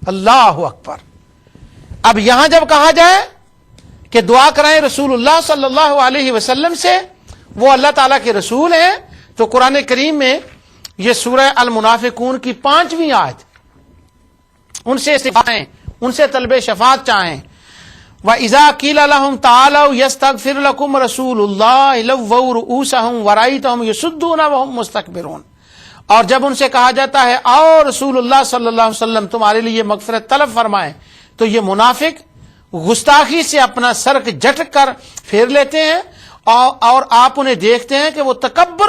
اللہ اکبر. اب یہاں جب کہا جائے کہ دعا کرائیں رسول اللہ صلی اللہ علیہ وسلم سے، وہ اللہ تعالیٰ کے رسول ہیں، تو قرآن کریم میں یہ سورہ المنافقون کی 5ویں آیت، ان سے استغفار، ان سے طلب شفاعت چاہیں. وَإِذَا قِيلَ لَهُمْ تَعَالَوْا يَسْتَغْفِرْ لَكُمْ رَسُولُ اللَّهِ لَوَّوْا رُؤُوسَهُمْ وَرَأَيْتَهُمْ يَصُدُّونَ وَهُمْ مُسْتَكْبِرُونَ. اور جب ان سے کہا جاتا ہے آؤ رسول اللہ صلی اللہ علیہ وسلم تمہارے لیے مغفرت طلب فرمائیں، تو یہ منافق گستاخی سے اپنا سر جھٹک کر پھیر لیتے ہیں، اور آپ انہیں دیکھتے ہیں کہ وہ تکبر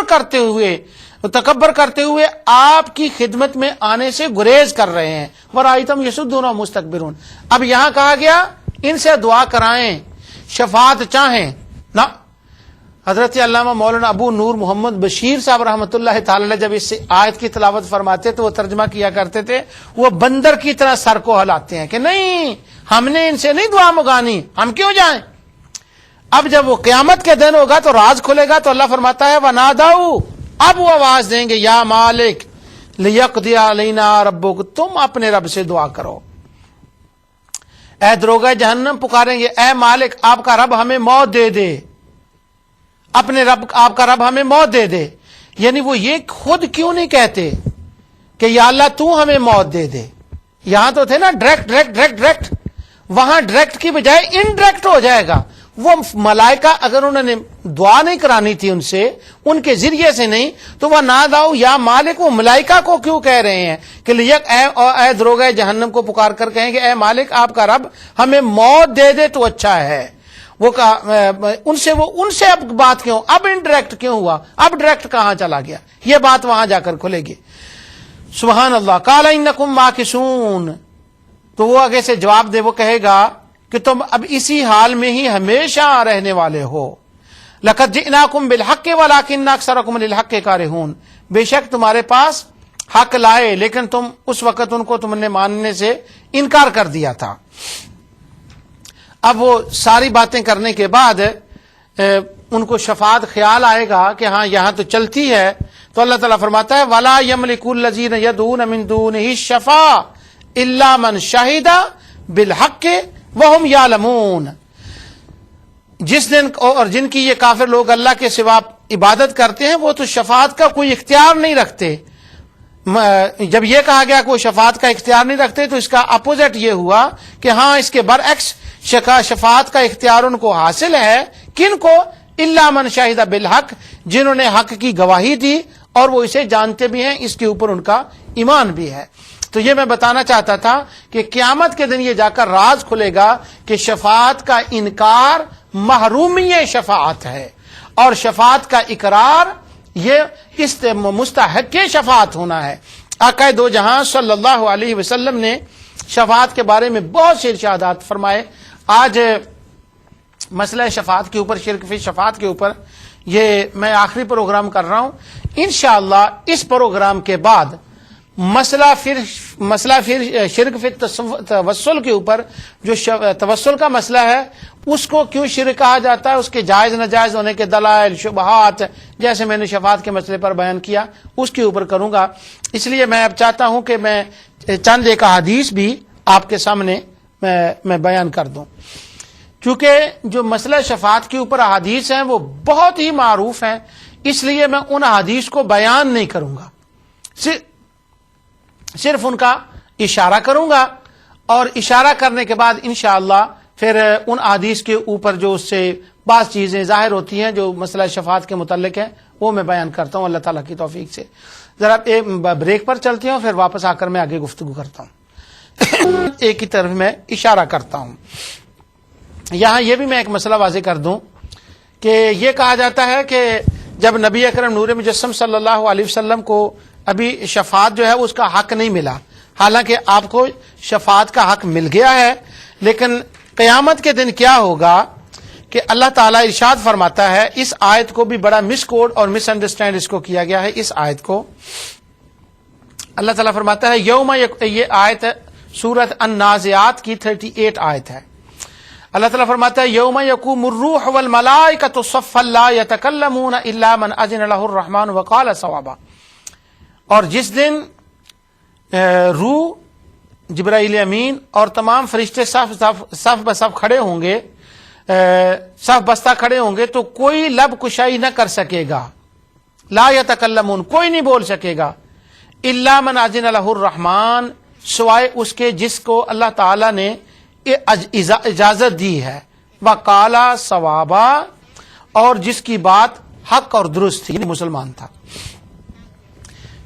کرتے ہوئے آپ کی خدمت میں آنے سے گریز کر رہے ہیں. وَرَأَيْتَهُمْ يَصُدُّونَ وَهُمْ مُسْتَكْبِرُونَ. اب یہاں کہا گیا ان سے دعا کرائیں، شفاعت چاہیں نہ. حضرت علامہ مولانا ابو نور محمد بشیر صاحب رحمۃ اللہ تعالی علیہ جب اس آیت کی تلاوت فرماتے تو وہ ترجمہ کیا کرتے تھے، وہ بندر کی طرح سر کو ہلاتے ہیں کہ نہیں، ہم نے ان سے نہیں دعا مانگانی، ہم کیوں جائیں. اب جب وہ قیامت کے دن ہوگا تو راز کھلے گا، تو اللہ فرماتا ہے وَنَادَوْا، اب وہ آواز دیں گے یا مالک لِيَقْضِيَ عَلَيْنَا رَبُّكَ، تم اپنے رب سے دعا کرو. اے دروغہ جہنم پکاریں گے، اے مالک آپ کا رب ہمیں موت دے دے، اپنے رب آپ کا رب ہمیں موت دے دے. یعنی وہ یہ خود کیوں نہیں کہتے کہ یا اللہ تو ہمیں موت دے دے. یہاں تو تھے نا ڈائریکٹ، وہاں ڈائریکٹ کی بجائے انڈائریکٹ ہو جائے گا. وہ ملائکہ اگر انہوں نے دعا نہیں کرانی تھی ان سے، ان کے ذریعے سے نہیں، تو وہ ناداؤ یا مالک، وہ ملائکہ کو کیوں کہہ رہے ہیں کہ اے دروغہ جہنم کو پکار کر کہیں کہ اے مالک آپ کا رب ہمیں موت دے دے تو اچھا ہے. وہ ان سے اب بات کیوں، اب انڈائریکٹ کیوں ہوا، اب ڈائریکٹ کہاں چلا گیا، یہ بات وہاں جا کر کھلے گی. سبحان اللہ. قال انکم ماکثون، تو وہ آگے سے جواب دے، وہ کہے گا کہ تم اب اسی حال میں ہی ہمیشہ رہنے والے ہو. لقد جئناکم بالحق ولکن اکثرکم للحق کارہون، بے شک تمہارے پاس حق لائے لیکن تم اس وقت ان کو تم نے ماننے سے انکار کر دیا تھا. اب وہ ساری باتیں کرنے کے بعد ان کو شفاعت خیال آئے گا کہ ہاں یہاں تو چلتی ہے، تو اللہ تعالیٰ فرماتا ہے وَلَا يَمْلِكُ الَّذِينَ يَدْعُونَ مِن دُونِهِ الشَّفَاعَةَ إِلَّا مَنْ شَهِدَ بِالْحَقِّ وَهُمْ يَعْلَمُونَ. جس دن اور جن کی یہ کافر لوگ اللہ کے سوا عبادت کرتے ہیں وہ تو شفاعت کا کوئی اختیار نہیں رکھتے. جب یہ کہا گیا کہ وہ شفاعت کا اختیار نہیں رکھتے تو اس کا اپوزٹ یہ ہوا کہ ہاں اس کے برعکس شفاعت کا اختیار ان کو حاصل ہے. کن کو؟ الا من شہد بالحق، جنہوں نے حق کی گواہی دی اور وہ اسے جانتے بھی ہیں، اس کے اوپر ان کا ایمان بھی ہے. تو یہ میں بتانا چاہتا تھا کہ قیامت کے دن یہ جا کر راز کھلے گا کہ شفاعت کا انکار محرومی شفاعت ہے، اور شفاعت کا اقرار یہ مستحق شفاعت ہونا ہے. آقا دو جہاں صلی اللہ علیہ وسلم نے شفاعت کے بارے میں بہت سے ارشادات فرمائے. آج مسئلہ شفاعت کے اوپر، شرک فی شفاعت کے اوپر، یہ میں آخری پروگرام کر رہا ہوں. انشاءاللہ اس پروگرام کے بعد مسئلہ پھر شرک فی توسل کے اوپر، جو توسل کا مسئلہ ہے اس کو کیوں شرک کہا جاتا ہے، اس کے جائز ناجائز ہونے کے دلائل، شبہات، جیسے میں نے شفاعت کے مسئلے پر بیان کیا اس کے اوپر کروں گا. اس لیے میں اب چاہتا ہوں کہ میں چند ایک احادیث بھی آپ کے سامنے میں بیان کر دوں، کیونکہ جو مسئلہ شفاعت کے اوپر احادیث ہیں وہ بہت ہی معروف ہیں. اس لیے میں ان احادیث کو بیان نہیں کروں گا، صرف ان کا اشارہ کروں گا، اور اشارہ کرنے کے بعد انشاءاللہ پھر ان احادیث کے اوپر جو اس سے بعض چیزیں ظاہر ہوتی ہیں جو مسئلہ شفاعت کے متعلق ہیں وہ میں بیان کرتا ہوں اللہ تعالیٰ کی توفیق سے. ذرا ایک بریک پر چلتی ہوں، پھر واپس آ کر میں آگے گفتگو کرتا ہوں. ایک ہی طرف میں اشارہ کرتا ہوں. یہاں یہ بھی میں ایک مسئلہ واضح کر دوں کہ یہ کہا جاتا ہے کہ جب نبی اکرم نور مجسم صلی اللہ علیہ وسلم کو ابھی شفاعت جو ہے اس کا حق نہیں ملا، حالانکہ آپ کو شفاعت کا حق مل گیا ہے، لیکن قیامت کے دن کیا ہوگا کہ اللہ تعالیٰ ارشاد فرماتا ہے. اس آیت کو بھی بڑا مس کوڈ اور مس انڈرسٹینڈ اس کو کیا گیا ہے. اس آیت کو اللہ تعالیٰ فرماتا ہے یوم، یہ آیت سورۃ النازعات کی 38 آیت ہے. اللہ تعالیٰ فرماتا ہے یوم یقوم الروح والملائکۃ صفا لا یتکلمون الا من اذن له الرحمن وقال صوابا. اور جس دن روح جبرائیل امین اور تمام فرشتے صف بصف کھڑے ہوں گے، صف بستہ کھڑے ہوں گے، تو کوئی لب کشائی نہ کر سکے گا، لا یتکلمون، کوئی نہیں بول سکے گا، الا من اذن لہ الرحمن، سوائے اس کے جس کو اللہ تعالی نے اجازت دی ہے، وقال صوابا، اور جس کی بات حق اور درست تھی، مسلمان تھا۔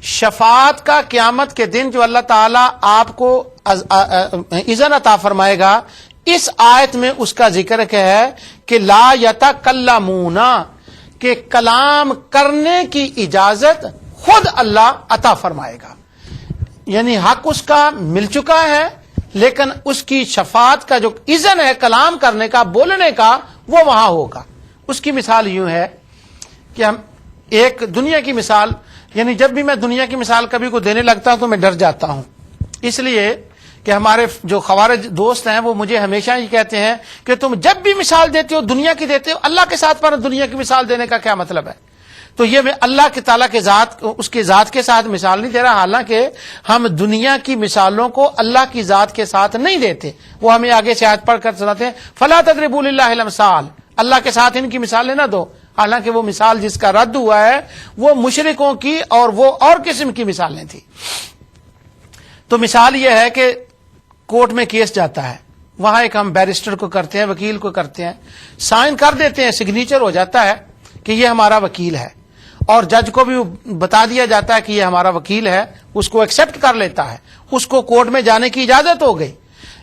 شفاعت کا قیامت کے دن جو اللہ تعالیٰ آپ کو اذن عطا فرمائے گا، اس آیت میں اس کا ذکر ہے کہ لا یتکلمون، کہ کلام کرنے کی اجازت خود اللہ عطا فرمائے گا، یعنی حق اس کا مل چکا ہے، لیکن اس کی شفاعت کا جو اذن ہے کلام کرنے کا، بولنے کا، وہ وہاں ہوگا۔ اس کی مثال یوں ہے کہ ہم ایک دنیا کی مثال، یعنی جب بھی میں دنیا کی مثال کبھی کو دینے لگتا ہوں تو میں ڈر جاتا ہوں، اس لیے کہ ہمارے جو خوارج دوست ہیں وہ مجھے ہمیشہ یہ کہتے ہیں کہ تم جب بھی مثال دیتے ہو دنیا کی دیتے ہو، اللہ کے ساتھ پر دنیا کی مثال دینے کا کیا مطلب ہے؟ تو یہ میں اللہ کے تعالیٰ کے ذات، اس کی ذات کے ساتھ مثال نہیں دے رہا، حالانکہ ہم دنیا کی مثالوں کو اللہ کی ذات کے ساتھ نہیں دیتے، وہ ہمیں آگے سے آیت پڑھ کر سناتے ہیں فلا تضربوا للہ الامثال، اللہ کے ساتھ ان کی مثالیں نہ دو، حالانکہ وہ مثال جس کا رد ہوا ہے وہ مشرکوں کی اور وہ اور قسم کی مثالیں تھی۔ تو مثال یہ ہے کہ کورٹ میں کیس جاتا ہے، وہاں ایک ہم بیرسٹر کو کرتے ہیں، وکیل کو کرتے ہیں، سائن کر دیتے ہیں، سگنیچر ہو جاتا ہے کہ یہ ہمارا وکیل ہے، اور جج کو بھی بتا دیا جاتا ہے کہ یہ ہمارا وکیل ہے، اس کو ایکسپٹ کر لیتا ہے، اس کو کورٹ میں جانے کی اجازت ہو گئی۔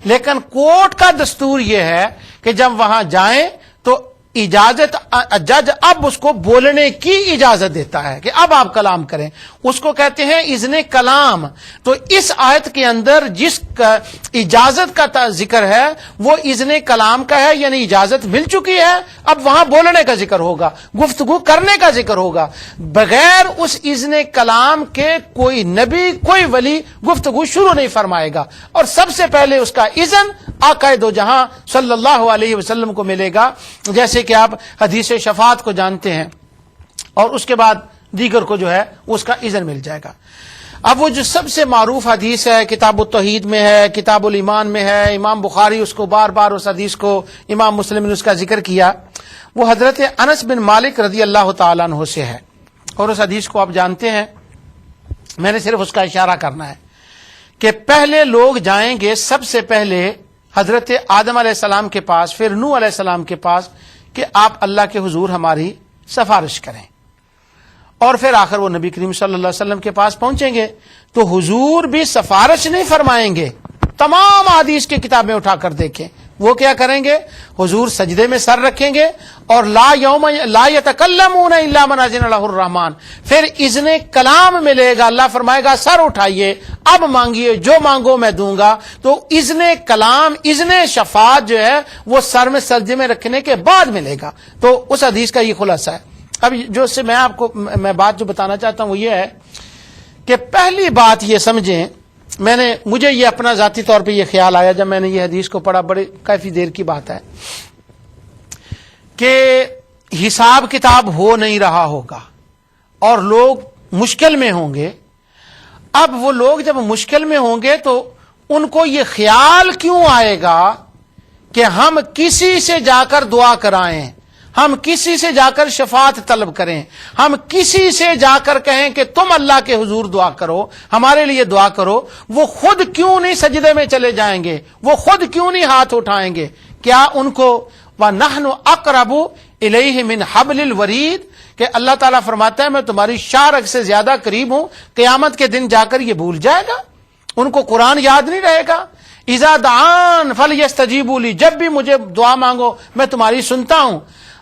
لیکن کورٹ کا دستور یہ ہے کہ جب وہاں جائیں تو اجازت، جج اب اس کو بولنے کی اجازت دیتا ہے کہ اب آپ کلام کریں، اس کو کہتے ہیں اذن کلام۔ تو اس آیت کے اندر جس کا اجازت کا ذکر ہے وہ اذن کلام کا ہے، یعنی اجازت مل چکی ہے، اب وہاں بولنے کا ذکر ہوگا، گفتگو کرنے کا ذکر ہوگا۔ بغیر اس اذن کلام کے کوئی نبی، کوئی ولی گفتگو شروع نہیں فرمائے گا، اور سب سے پہلے اس کا اذن آقا دو جہاں صلی اللہ علیہ وسلم کو ملے گا، جیسے کہ آپ حدیث شفاعت کو جانتے ہیں، اور اس کے بعد دیگر کو جو ہے اس کا اذن مل جائے گا۔ اب وہ جو سب سے معروف حدیث ہے، کتاب التوحید میں ہے، کتاب الایمان میں ہے، امام بخاری اس کو بار بار اس حدیث کو، امام مسلم نے اس کا ذکر کیا، وہ حضرت انس بن مالک رضی اللہ تعالیٰ عنہ سے ہے، اور اس حدیث کو آپ جانتے ہیں، میں نے صرف اس کا اشارہ کرنا ہے کہ پہلے لوگ جائیں گے سب سے پہلے حضرت آدم علیہ السلام کے پاس، پھر نوح علیہ السلام کے پاس کہ آپ اللہ کے حضور ہماری سفارش کریں، اور پھر آخر وہ نبی کریم صلی اللہ علیہ وسلم کے پاس پہنچیں گے تو حضور بھی سفارش نہیں فرمائیں گے۔ تمام حدیث کی کتابیں اٹھا کر دیکھیں، وہ کیا کریں گے؟ حضور سجدے میں سر رکھیں گے، اور لا یتکلمون الا من اذن لہ الرحمن، پھر اذن کلام ملے گا، اللہ فرمائے گا سر اٹھائیے، اب مانگیے، جو مانگو میں دوں گا۔ تو اذن کلام، اذن شفاعت جو ہے وہ سر میں سجدے میں رکھنے کے بعد ملے گا۔ تو اس حدیث کا یہ خلاصہ ہے۔ اب جو سے میں آپ کو بات جو بتانا چاہتا ہوں وہ یہ ہے کہ پہلی بات یہ سمجھیں، مجھے یہ اپنا ذاتی طور پہ یہ خیال آیا جب میں نے یہ حدیث کو پڑھا، بڑی کافی دیر کی بات ہے، کہ حساب کتاب ہو نہیں رہا ہوگا اور لوگ مشکل میں ہوں گے۔ اب وہ لوگ جب مشکل میں ہوں گے تو ان کو یہ خیال کیوں آئے گا کہ ہم کسی سے جا کر دعا کرائیں، ہم کسی سے جا کر شفاعت طلب کریں، ہم کسی سے جا کر کہیں کہ تم اللہ کے حضور دعا کرو، ہمارے لیے دعا کرو۔ وہ خود کیوں نہیں سجدے میں چلے جائیں گے؟ وہ خود کیوں نہیں ہاتھ اٹھائیں گے؟ کیا ان کو وَنَحْنُ أَقْرَبُ إِلَيْهِ مِنْ حَبْلِ الْوَرِيدِ، کہ اللہ تعالیٰ فرماتا ہے میں تمہاری شارک سے زیادہ قریب ہوں، قیامت کے دن جا کر یہ بھول جائے گا؟ ان کو قرآن یاد نہیں رہے گا؟ اِذَا دَعَانِ فَلْيَسْتَجِيبُوا لِي، جب بھی مجھے دعا مانگو میں تمہاری سنتا ہوں۔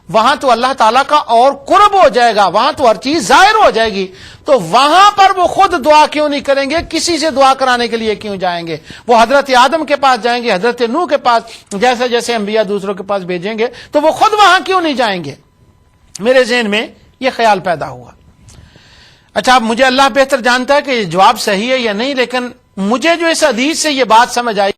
وہاں تو اللہ تعالیٰ کا اور قرب ہو جائے گا، وہاں تو ہر چیز ظاہر ہو جائے گی، تو وہاں پر وہ خود دعا کیوں نہیں کریں گے؟ کسی سے دعا کرانے کے لیے کیوں جائیں گے؟ وہ حضرت آدم کے پاس جائیں گے، حضرت نوح کے پاس، جیسے جیسے انبیاء دوسروں کے پاس بھیجیں گے، تو وہ خود وہاں کیوں نہیں جائیں گے؟ میرے ذہن میں یہ خیال پیدا ہوا۔ اچھا، اب مجھے اللہ بہتر جانتا ہے کہ یہ جواب صحیح ہے یا نہیں، لیکن مجھے جو اس حدیث سے یہ بات سمجھ آئی